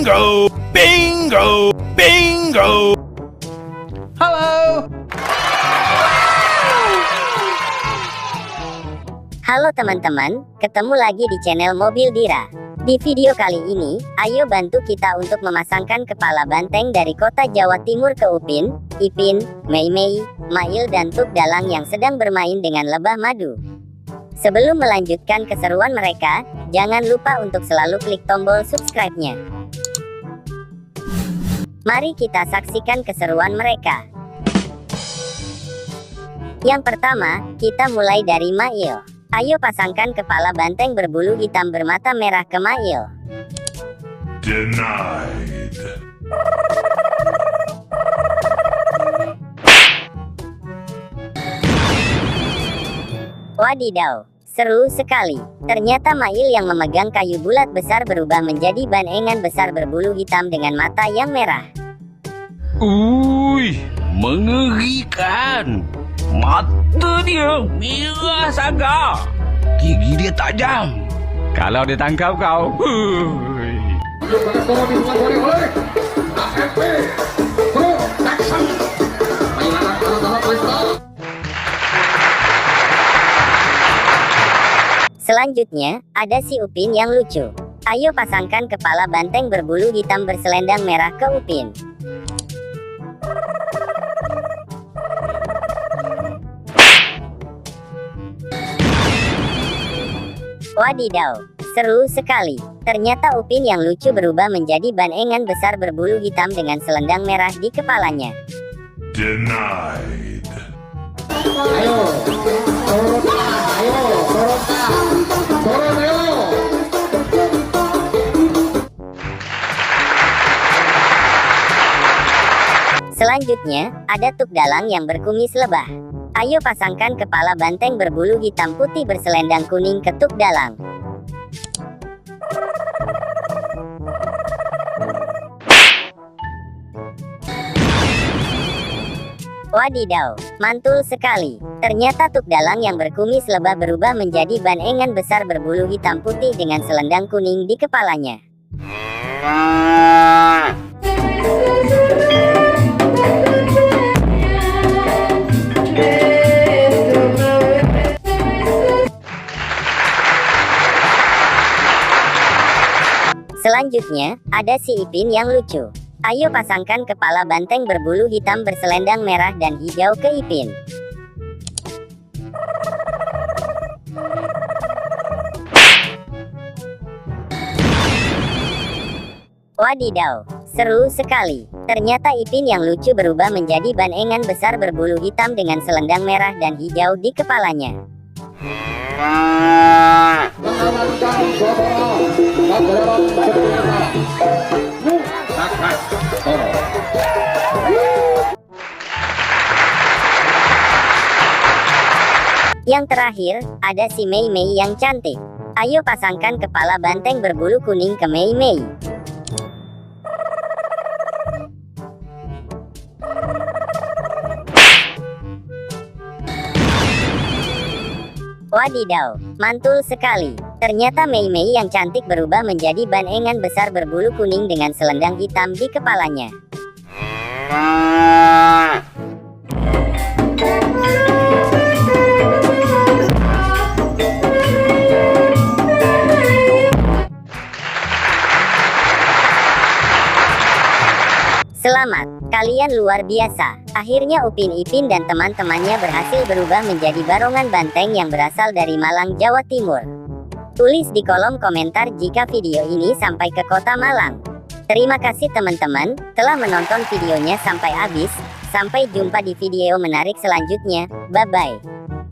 Bingo! Bingo! Bingo! Halo. Halo teman-teman, ketemu lagi di channel Mobil Dira. Di video kali ini, ayo bantu kita untuk memasangkan kepala banteng dari kota Jawa Timur ke Upin, Ipin, Mei Mei, Mail dan Tuk Dalang yang sedang bermain dengan lebah madu. Sebelum melanjutkan keseruan mereka, jangan lupa untuk selalu klik tombol subscribe-nya. Mari kita saksikan keseruan mereka. Yang pertama, kita mulai dari Mail. Ayo pasangkan kepala banteng berbulu hitam bermata merah ke Mail. Denied. Wadidaw, seru sekali. Ternyata Mail yang memegang kayu bulat besar berubah menjadi banengan besar berbulu hitam dengan mata yang merah. Mengerikan. Mata dia merah sangat. Gigi dia tajam. Kalau dia tangkap kau, Selanjutnya, ada si Upin yang lucu. Ayo pasangkan kepala banteng berbulu hitam berselendang merah ke Upin. Wadidaw, seru sekali. Ternyata Upin yang lucu berubah menjadi banengan besar berbulu hitam dengan selendang merah di kepalanya. Denied. Selanjutnya, ada Tuk Dalang yang berkumis lebah. Ayo pasangkan kepala banteng berbulu hitam putih berselendang kuning ke Tuk Dalang. Wadidaw, mantul sekali. Ternyata Tuk Dalang yang berkumis lebah berubah menjadi banengan besar berbulu hitam putih dengan selendang kuning di kepalanya. Selanjutnya, ada si Ipin yang lucu. Ayo pasangkan kepala banteng berbulu hitam berselendang merah dan hijau ke Ipin. Wadidaw, seru sekali. Ternyata Ipin yang lucu berubah menjadi banengan besar berbulu hitam dengan selendang merah dan hijau di kepalanya. Yang terakhir, ada si Mei Mei yang cantik. Ayo pasangkan kepala banteng berbulu kuning ke Mei Mei. Wadidaw, mantul sekali. Ternyata Mei Mei yang cantik berubah menjadi banengan besar berbulu kuning dengan selendang hitam di kepalanya. Selamat, kalian luar biasa. Akhirnya Upin Ipin dan teman-temannya berhasil berubah menjadi barongan banteng yang berasal dari Malang, Jawa Timur. Tulis di kolom komentar jika video ini sampai ke kota Malang. Terima kasih teman-teman telah menonton videonya sampai habis. Sampai jumpa di video menarik selanjutnya. Bye-bye.